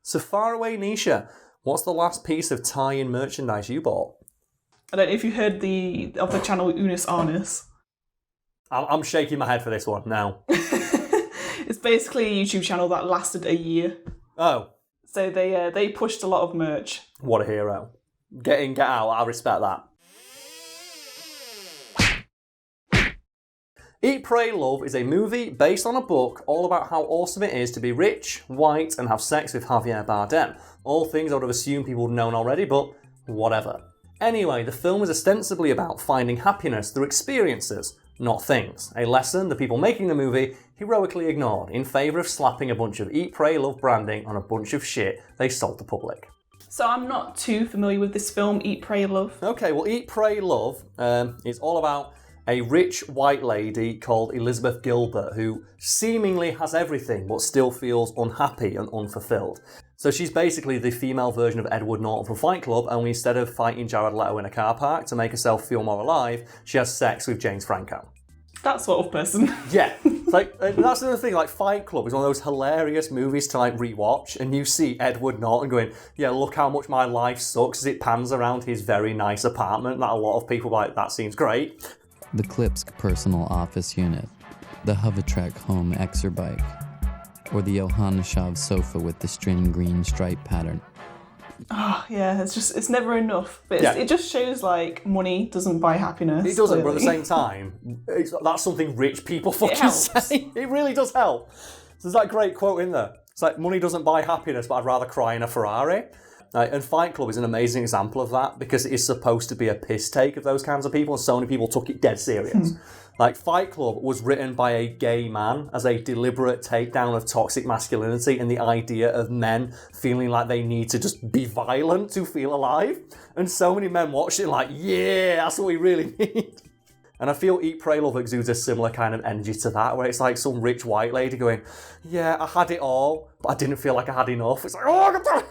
So far away, Nisha, what's the last piece of tie-in merchandise you bought? I don't know if you heard of the channel Unus Annus. I'm shaking my head for this one now. It's basically a YouTube channel that lasted a year. Oh. So they pushed a lot of merch. What a hero. Get in, get out, I respect that. Eat, Pray, Love is a movie based on a book all about how awesome it is to be rich, white, and have sex with Javier Bardem. All things I would have assumed people would have known already, but whatever. Anyway, the film is ostensibly about finding happiness through experiences, not things. A lesson the people making the movie heroically ignored in favour of slapping a bunch of Eat, Pray, Love branding on a bunch of shit they sold the public. So I'm not too familiar with this film, Eat, Pray, Love. Okay, well, Eat, Pray, Love is all about a rich white lady called Elizabeth Gilbert who seemingly has everything but still feels unhappy and unfulfilled. So she's basically the female version of Edward Norton from Fight Club, only instead of fighting Jared Leto in a car park to make herself feel more alive, she has sex with James Franco. That sort of person. Yeah. That's another thing, Fight Club is one of those hilarious movies to rewatch, and you see Edward Norton going, yeah, look how much my life sucks as it pans around his very nice apartment that a lot of people are like, that seems great. The Klipsk personal office unit, the Hovertrack home Exerbike, or the Yohanneshav sofa with the string green stripe pattern. Oh, yeah, it's never enough. But it just shows, money doesn't buy happiness. It doesn't, but at the same time, that's something rich people fucking say. It really does help. So there's that great quote in there. It's like, money doesn't buy happiness, but I'd rather cry in a Ferrari. And Fight Club is an amazing example of that because it is supposed to be a piss take of those kinds of people, and so many people took it dead serious. Fight Club was written by a gay man as a deliberate takedown of toxic masculinity and the idea of men feeling like they need to just be violent to feel alive. And so many men watched it yeah, that's what we really need. And I feel Eat, Pray, Love exudes a similar kind of energy to that, where it's like some rich white lady going, yeah, I had it all, but I didn't feel like I had enough. It's like, oh,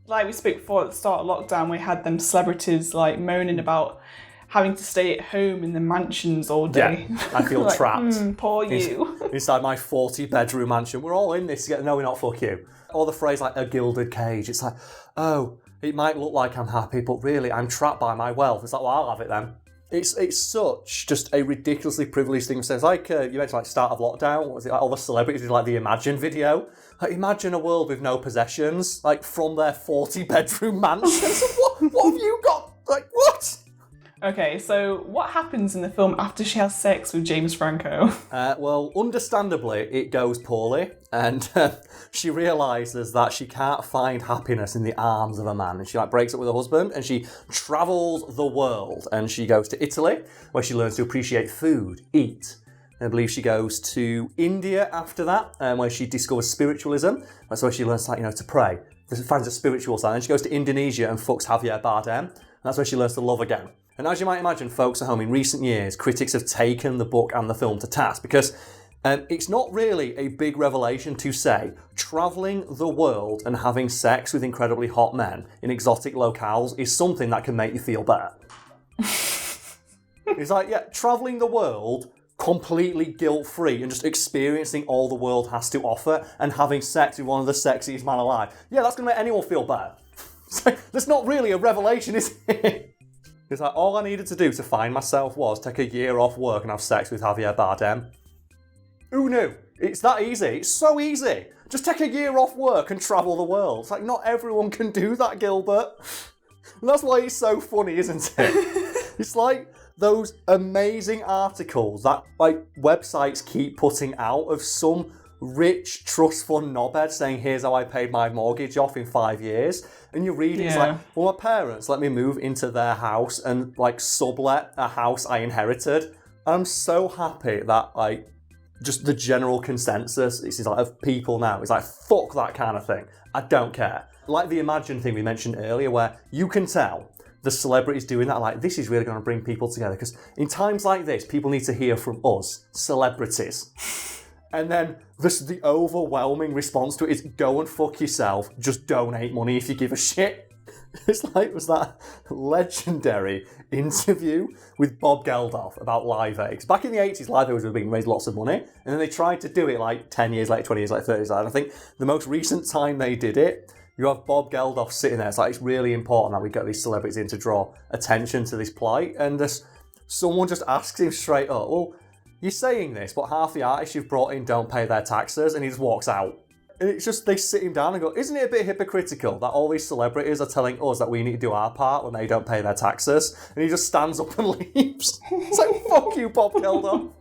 like we spoke before at the start of lockdown, we had them celebrities moaning about having to stay at home in the mansions all day. Yeah, I feel trapped. Poor you. Inside my 40-bedroom mansion. We're all in this together. No, we're not, fuck you. Or the phrase a gilded cage. It's like, oh, it might look like I'm happy, but really I'm trapped by my wealth. It's like, well, I'll have it then. It's such just a ridiculously privileged thing to say. It's like, you mentioned start of lockdown, what was it, all the celebrities did the Imagine video. Imagine a world with no possessions, from their 40-bedroom mansions. What have you got? What? Okay, so what happens in the film after she has sex with James Franco? Well, understandably, it goes poorly, and she realises that she can't find happiness in the arms of a man, and she breaks up with her husband, and she travels the world, and she goes to Italy, where she learns to appreciate food, eat. I believe she goes to India after that, where she discovers spiritualism. That's where she learns to pray. She finds a spiritual side. And she goes to Indonesia and fucks Javier Bardem. And that's where she learns to love again. And as you might imagine, folks at home, in recent years, critics have taken the book and the film to task because it's not really a big revelation to say travelling the world and having sex with incredibly hot men in exotic locales is something that can make you feel better. It's travelling the world completely guilt-free and just experiencing all the world has to offer and having sex with one of the sexiest men alive. Yeah, that's going to make anyone feel better. That's not really a revelation, is it? It's all I needed to do to find myself was take a year off work and have sex with Javier Bardem. Who knew? It's that easy. It's so easy. Just take a year off work and travel the world. It's not everyone can do that, Gilbert. And that's why it's so funny, isn't it? It's like those amazing articles that websites keep putting out of some rich trust fund knobhead saying, here's how I paid my mortgage off in 5 years. And you read it, it's well, my parents let me move into their house and sublet a house I inherited. And I'm so happy that just the general consensus is of people now is fuck that kind of thing. I don't care. Like the Imagine thing we mentioned earlier, where you can tell the celebrities doing that, this is really going to bring people together. Because in times like this, people need to hear from us, celebrities. And then the overwhelming response to it is go and fuck yourself, just donate money if you give a shit. It was that legendary interview with Bob Geldof about Live Aid. 'Cause back in the 80s, Live Aid was being raised lots of money, and then they tried to do it like 10 years later, 20 years later, 30 years later. And I think the most recent time they did it, you have Bob Geldof sitting there. It's like, it's really important that we get these celebrities in to draw attention to this plight. And someone just asks him straight up, well, you're saying this, but half the artists you've brought in don't pay their taxes, and he just walks out. And it's just, they sit him down and go, isn't it a bit hypocritical that all these celebrities are telling us that we need to do our part when they don't pay their taxes? And he just stands up and leaves. It's like, fuck you, Bob Geldof.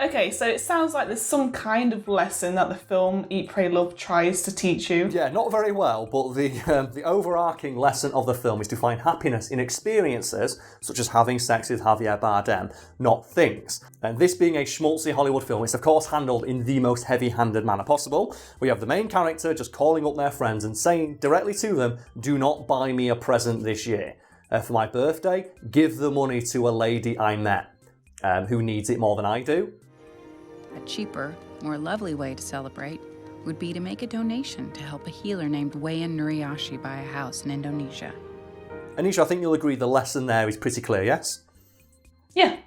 Okay, so it sounds like there's some kind of lesson that the film Eat, Pray, Love tries to teach you. Yeah, not very well, but the overarching lesson of the film is to find happiness in experiences, such as having sex with Javier Bardem, not things. And this being a schmaltzy Hollywood film, it's of course handled in the most heavy-handed manner possible. We have the main character just calling up their friends and saying directly to them, do not buy me a present this year. For my birthday, give the money to a lady I met, who needs it more than I do. A cheaper, more lovely way to celebrate would be to make a donation to help a healer named Wayan Nuriyashi buy a house in Indonesia. Anisha, I think you'll agree the lesson there is pretty clear, yes? Yeah,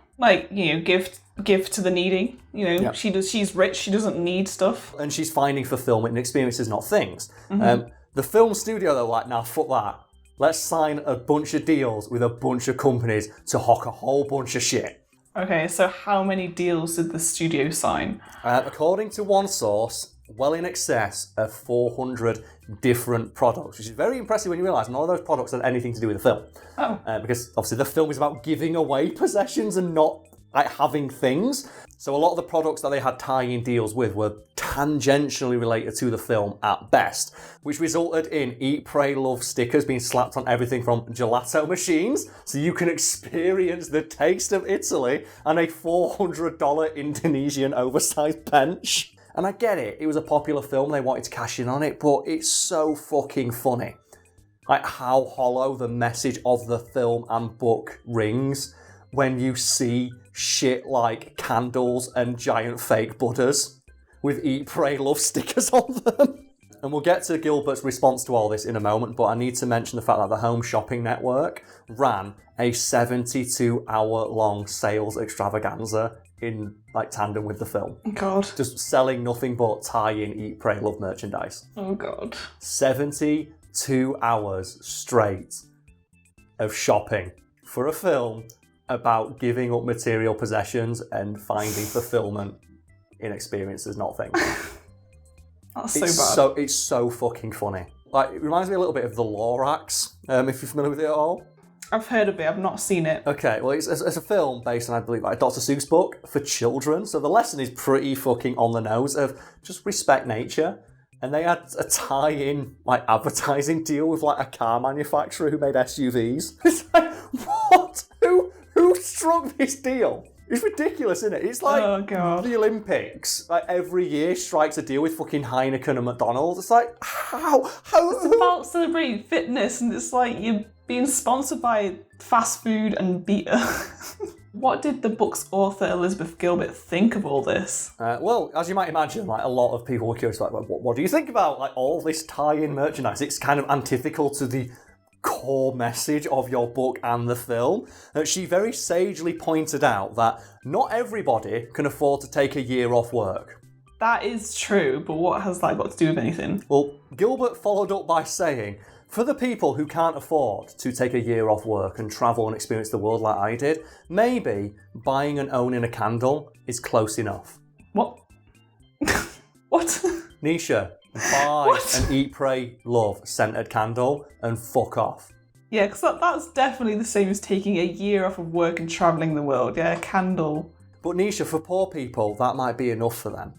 give to the needy. Yeah. She's rich, she doesn't need stuff. And she's finding fulfillment in experiences, not things. The film studio, though, like, nah, fuck that. Let's sign a bunch of deals with a bunch of companies to hock a whole bunch of shit. Okay, so how many deals did the studio sign? According to one source, well in excess of 400 different products, which is very impressive when you realise none of those products had anything to do with the film. Oh. Because obviously the film is about giving away possessions and not like having things. So a lot of the products that they had tie-in deals with were tangentially related to the film at best, which resulted in Eat, Pray, Love stickers being slapped on everything from gelato machines, so you can experience the taste of Italy, and a $400 Indonesian oversized bench. And I get it, it was a popular film, they wanted to cash in on it, but it's so fucking funny. Like how hollow the message of the film and book rings when you see shit like candles and giant fake Buddhas with Eat, Pray, Love stickers on them. And we'll get to Gilbert's response to all this in a moment, but I need to mention the fact that the Home Shopping Network ran a 72-hour-long sales extravaganza in like tandem with the film. God. Just selling nothing but tie-in Eat, Pray, Love merchandise. Oh God. 72 hours straight of shopping for a film about giving up material possessions and finding fulfillment in experiences, not things. That's so bad. It's so fucking funny. Like, it reminds me a little bit of the Lorax, if you're familiar with it at all. I've heard of it, I've not seen it. Okay, well, it's a film based on, I believe, like a Dr. Seuss book for children. So the lesson is pretty fucking on the nose of just respect nature. And they had a tie-in, like, advertising deal with, like, a car manufacturer who made SUVs. It's like, what? Who struck this deal? It's ridiculous, isn't it? It's like the Olympics, like every year strikes a deal with fucking Heineken and McDonald's. It's like, how? It's about celebrating fitness, and it's like you're being sponsored by fast food and beer. What did the book's author Elizabeth Gilbert think of all this? Well, as you might imagine, like a lot of people were curious, like, what do you think about like all this tie-in merchandise? It's kind of antithetical to the core message of your book and the film. She very sagely pointed out that not everybody can afford to take a year off work. That is true, but what has that got to do with anything? Well, Gilbert followed up by saying, for the people who can't afford to take a year off work and travel and experience the world like I did, maybe buying and owning a candle is close enough. What? What? Nisha, buy an Eat, Pray, Love scented candle and fuck off. Yeah, because that's definitely the same as taking a year off of work and travelling the world. Yeah, a candle. But Nisha, for poor people, that might be enough for them.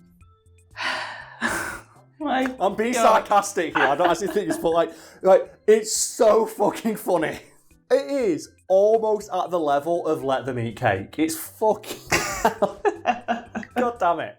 I'm being sarcastic here. I don't actually think it's, but like it's so fucking funny. It is almost at the level of Let Them Eat Cake. It's fucking hell. God damn it.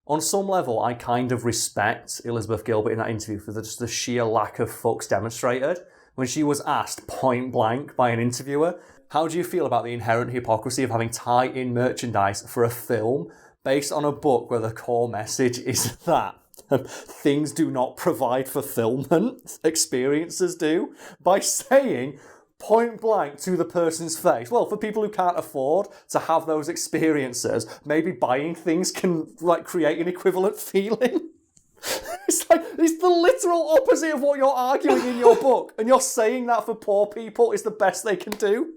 On some level, I kind of respect Elizabeth Gilbert in that interview for just the sheer lack of fucks demonstrated. When she was asked point blank by an interviewer, how do you feel about the inherent hypocrisy of having tie-in merchandise for a film based on a book where the core message is that things do not provide fulfillment, experiences do, by saying point blank to the person's face, well, for people who can't afford to have those experiences, maybe buying things can like create an equivalent feeling. It's the literal opposite of what you're arguing in your book, and you're saying that for poor people is the best they can do.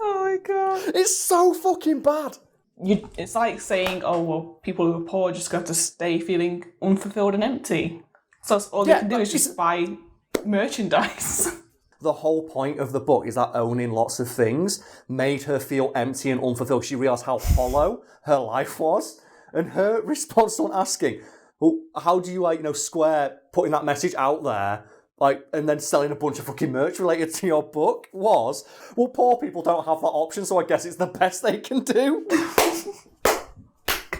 Oh my god. It's so fucking bad. It's like saying, oh, well, people who are poor just got to stay feeling unfulfilled and empty. So that's all they can do is just buy merchandise. The whole point of the book is that owning lots of things made her feel empty and unfulfilled. She realised how hollow her life was. And her response on asking, well, how do you, square putting that message out there, and then selling a bunch of fucking merch related to your book was, well, poor people don't have that option, so I guess it's the best they can do.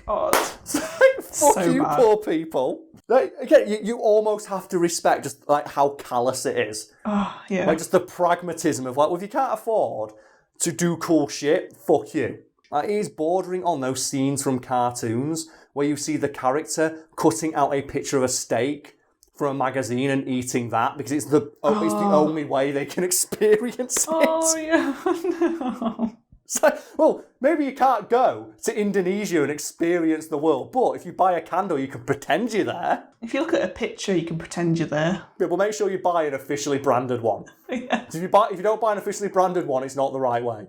God. Fuck so you, bad. poor people. Again, you almost have to respect just how callous it is. Oh, yeah. Just the pragmatism of well, if you can't afford to do cool shit, fuck you. It is bordering on those scenes from cartoons where you see the character cutting out a picture of a steak from a magazine and eating that because it's the only way they can experience it. Oh, yeah. No. So, well, maybe you can't go to Indonesia and experience the world, but if you buy a candle, you can pretend you're there. If you look at a picture, you can pretend you're there. Yeah, but make sure you buy an officially branded one. Yeah. If you don't buy an officially branded one, it's not the right way.